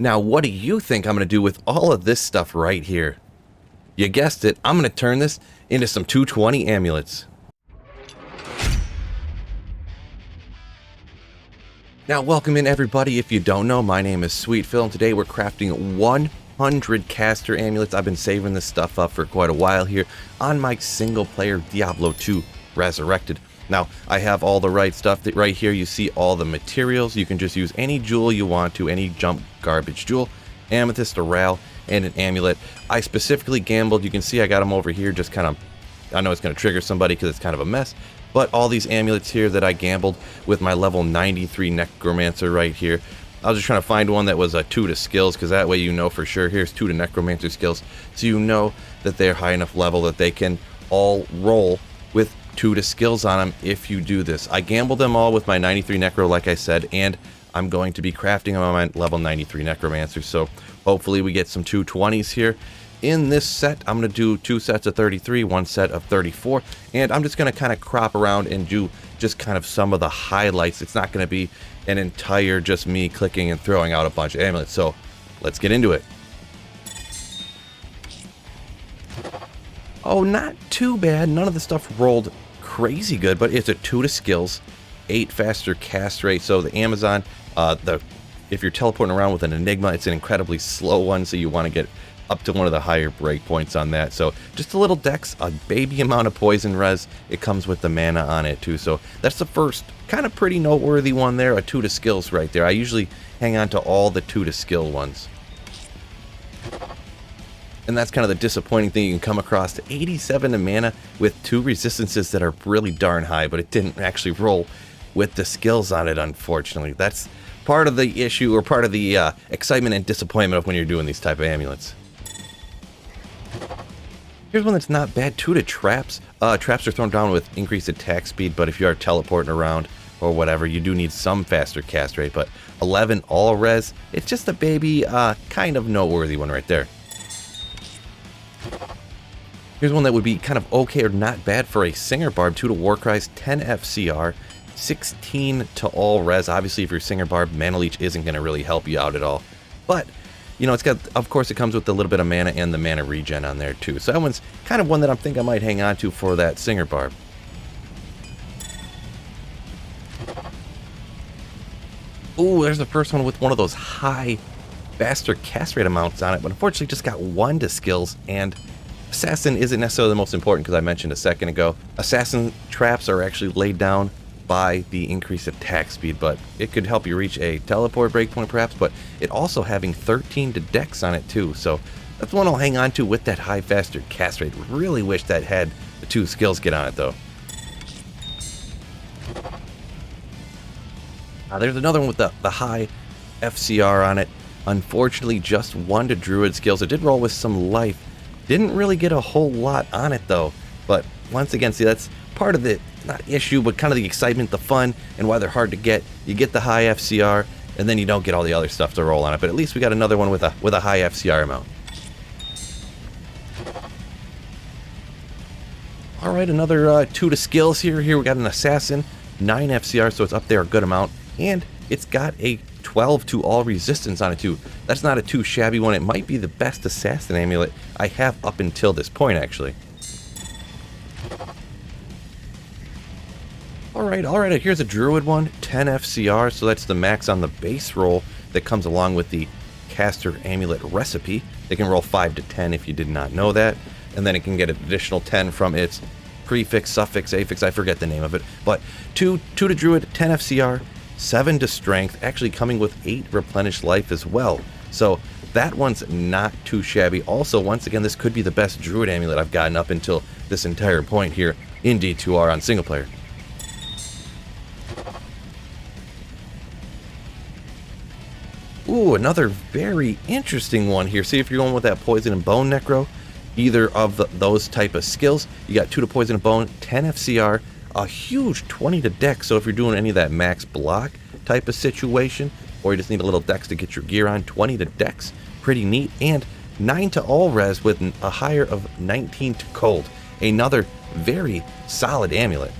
Now, what do you think I'm going to do with all of this stuff right here? You guessed it, I'm going to turn this into some 220 amulets. Now, welcome in everybody. If you don't know, my name is Sweet Phil, and today we're crafting 100 caster amulets. I've been saving this stuff up for quite a while here on my single-player Diablo 2 Resurrected. Now, I have all the right stuff. Right here, you see all the materials. You can just use any jewel you want to, any jump garbage jewel, amethyst, a ral, and an amulet. I specifically gambled. You can see I got them over here, just kind of, I know it's going to trigger somebody because it's kind of a mess, but all these amulets here that I gambled with my level 93 necromancer right here. I was just trying to find one that was a 2 to skills, because that way you know for sure. Here's 2 to necromancer skills, so you know that they're high enough level that they can all roll with 2 to skills on them if you do this. I gambled them all with my 93 necro, like I said, and I'm going to be crafting them on my level 93 necromancer, so hopefully we get some 220s here. In this set, I'm going to do 2 sets of 33, 1 set of 34, and I'm just going to kind of crop around and do just kind of some of the highlights. It's not going to be an entire just me clicking and throwing out a bunch of amulets, so let's get into it. Oh, not too bad. None of the stuff rolled crazy good, but it's a 2 to skills, 8 faster cast rate. So the Amazon, if you're teleporting around with an Enigma, it's an incredibly slow one, so you want to get up to one of the higher breakpoints on that. So just a little dex, a baby amount of poison res. It comes with the mana on it too. So that's the first kind of pretty noteworthy one there, a 2 to skills right there. I usually hang on to all the 2 to skill ones. And that's kind of the disappointing thing you can come across. 87 to mana with 2 resistances that are really darn high, but it didn't actually roll with the skills on it, unfortunately. That's part of the issue, or part of the excitement and disappointment of when you're doing these type of amulets. Here's one that's not bad, 2 to traps. Traps are thrown down with increased attack speed, but if you are teleporting around or whatever, you do need some faster cast rate. But 11 all res, it's just a baby, kind of noteworthy one right there. Here's one that would be kind of okay or not bad for a Singer Barb, 2 to Warcries, 10 FCR, 16 to all res. Obviously, if you're Singer Barb, Mana Leech isn't going to really help you out at all. But, you know, it's got, of course, it comes with a little bit of mana and the mana regen on there too. So that one's kind of one that I think I might hang on to for that Singer Barb. Ooh, there's the first one with one of those high, faster cast rate amounts on it, but unfortunately just got 1 to skills, and Assassin isn't necessarily the most important, because I mentioned a second ago, Assassin traps are actually laid down by the increased attack speed, but it could help you reach a teleport breakpoint perhaps, but it also having 13 to dex on it too, so that's one I'll hang on to with that high faster cast rate. Really wish that had the 2 skills get on it though. There's another one with the high FCR on it. Unfortunately, just 1 to Druid skills. It did roll with some life. Didn't really get a whole lot on it though. But once again, see, that's part of the, not issue, but kind of the excitement, the fun, and why they're hard to get. You get the high FCR, and then you don't get all the other stuff to roll on it. But at least we got another one with a high FCR amount. All right, another 2 to skills here. Here we got an Assassin, 9 FCR, so it's up there a good amount. And it's got a 12 to all resistance on it too. That's not a too shabby one. It might be the best assassin amulet I have up until this point, actually. Alright, here's a Druid one, 10 FCR, so that's the max on the base roll that comes along with the caster amulet recipe. They can roll 5 to 10 if you did not know that, and then it can get an additional 10 from its prefix, suffix, affix, I forget the name of it, but 2 to Druid, 10 FCR, 7 to strength, actually coming with 8 replenished life as well. So that one's not too shabby. Also, once again, this could be the best Druid amulet I've gotten up until this entire point here in D2R on single player. Ooh, another very interesting one here. See, if you're going with that poison and bone necro, either of those type of skills, you got 2 to poison and bone, 10 FCR, a huge 20 to dex. So if you're doing any of that max block type of situation, or you just need a little dex to get your gear on, 20 to dex, pretty neat. And 9 to all res with a higher of 19 to cold. Another very solid amulet.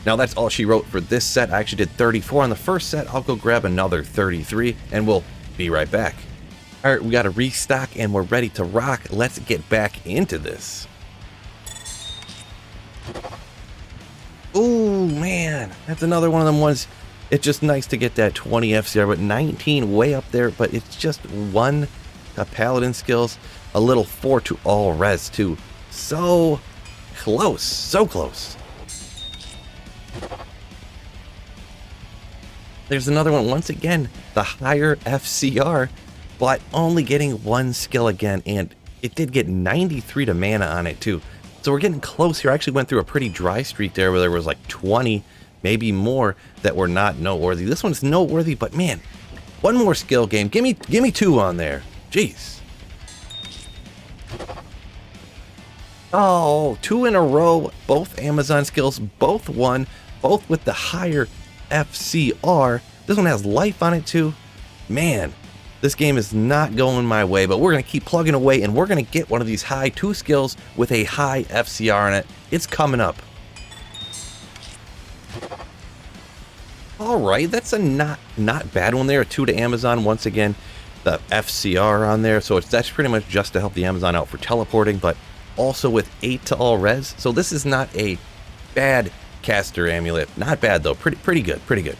Now that's all she wrote for this set. I actually did 34 on the first set. I'll go grab another 33 and we'll be right back. All right, we got to restock and we're ready to rock. Let's get back into this. Oh man, that's another one of them ones. It's just nice to get that 20 FCR, but 19 way up there, but it's just one paladin skills, a little 4 to all res too. So close, so close. There's another one, once again, the higher FCR, but only getting one skill again, and it did get 93 to mana on it too. So we're getting close here. I actually went through a pretty dry streak there where there was like 20, maybe more, that were not noteworthy. This one's noteworthy, but man, one more skill game. Give me 2 on there. Jeez. Oh, 2 in a row, both Amazon skills, both won, both with the higher FCR. This one has life on it too. Man, this game is not going my way, but we're going to keep plugging away and we're going to get one of these high 2 skills with a high FCR on it. It's coming up. All right, that's a not bad one there. A 2 to Amazon once again. The FCR on there, so that's pretty much just to help the Amazon out for teleporting, but also with 8 to all res. So this is not a bad caster amulet. Not bad though. Pretty good. Pretty good.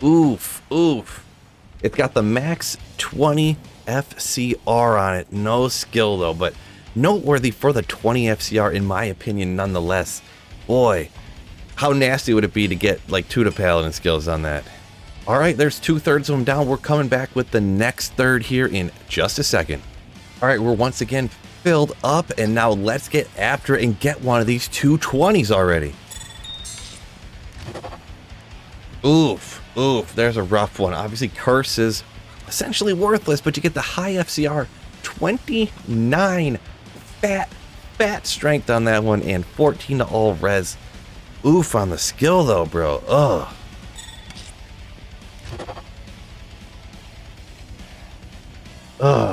Oof, oof. It's got the max 20 FCR on it. No skill though, but noteworthy for the 20 FCR in my opinion nonetheless. Boy, how nasty would it be to get like 2 to paladin skills on that? All right, there's 2/3 of them down. We're coming back with the next third here in just a second. All right, we're once again filled up, and now let's get after it and get one of these 220s already. Oof, oof, there's a rough one. Obviously, curse is essentially worthless, but you get the high FCR, 29 fat strength on that one, and 14 to all res. Oof on the skill though, bro. Ugh.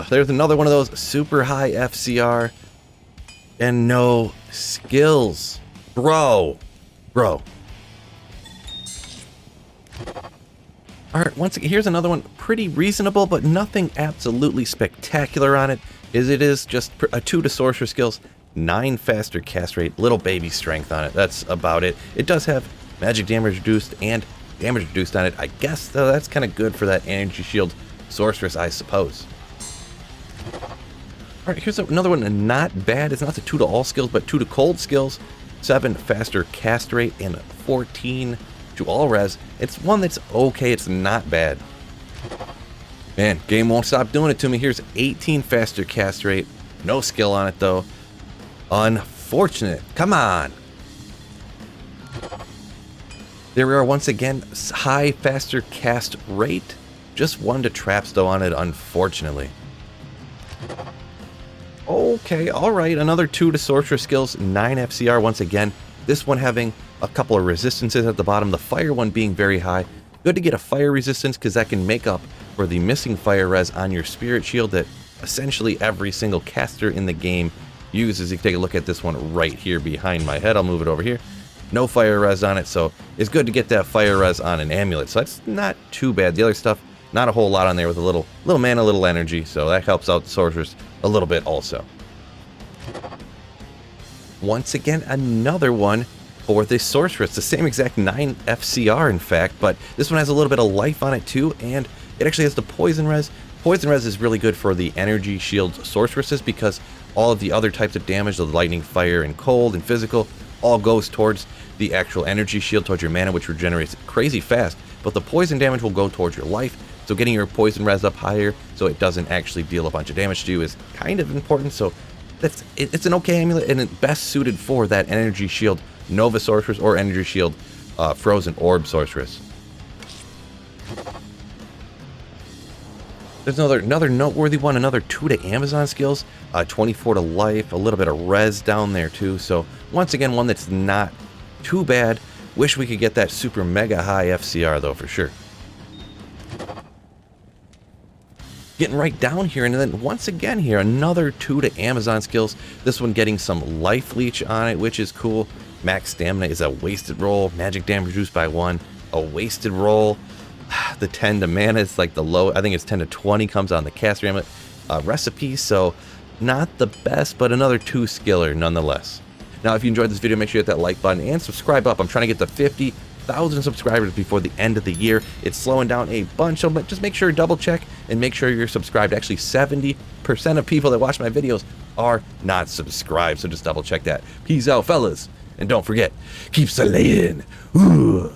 There's another one of those super high FCR and no skills. Bro. Alright, once again, here's another one. Pretty reasonable, but nothing absolutely spectacular on it. It is just a 2 to sorcerer skills, 9 faster cast rate, little baby strength on it. That's about it. It does have magic damage reduced and damage reduced on it. I guess, though, that's kind of good for that energy shield sorceress, I suppose. Alright, here's another one, not bad. It's not the 2 to all skills, but 2 to cold skills, 7 faster cast rate, and 14 to all res. It's one that's okay, it's not bad. Man, game won't stop doing it to me. Here's 18 faster cast rate, no skill on it though. Unfortunate. Come on. There we are once again, high faster cast rate, just 1 to traps though on it, unfortunately. Okay, alright, another 2 to sorcerer skills, 9 FCR once again. This one having a couple of resistances at the bottom, the fire one being very high. Good to get a fire resistance because that can make up for the missing fire res on your spirit shield that essentially every single caster in the game uses. You can take a look at this one right here behind my head. I'll move it over here. No fire res on it, so it's good to get that fire res on an amulet. So that's not too bad. The other stuff, not a whole lot on there with a little mana, little energy, so that helps out the sorcerers a little bit also. Once again, another one for the sorceress. The same exact 9 FCR in fact, but this one has a little bit of life on it too, and it actually has the poison res. Poison res is really good for the energy shield sorceresses because all of the other types of damage, the lightning, fire, and cold, and physical, all goes towards the actual energy shield, towards your mana, which regenerates crazy fast, but the poison damage will go towards your life. So getting your poison res up higher so it doesn't actually deal a bunch of damage to you is kind of important. So it's an okay amulet, and it's best suited for that energy shield Nova Sorceress or energy shield Frozen Orb Sorceress. There's another noteworthy one, another 2 to Amazon skills, 24 to life, a little bit of res down there too. So once again, one that's not too bad. Wish we could get that super mega high FCR though for sure. Getting right down here, and then once again here, another 2 to Amazon skills. This one getting some life leech on it, which is cool. Max stamina is a wasted roll. Magic damage reduced by 1, a wasted roll. the 10 to mana is like the low. I think it's 10 to 20 comes on the caster amulet recipe. So not the best, but another 2 skiller nonetheless. Now, if you enjoyed this video, make sure you hit that like button and subscribe up. I'm trying to get to 50,000 subscribers before the end of the year. It's slowing down a bunch, so just make sure, double check, and make sure you're subscribed. Actually, 70% of people that watch my videos are not subscribed, so just double check that. Peace out, fellas. And don't forget, keep slaying. Ooh.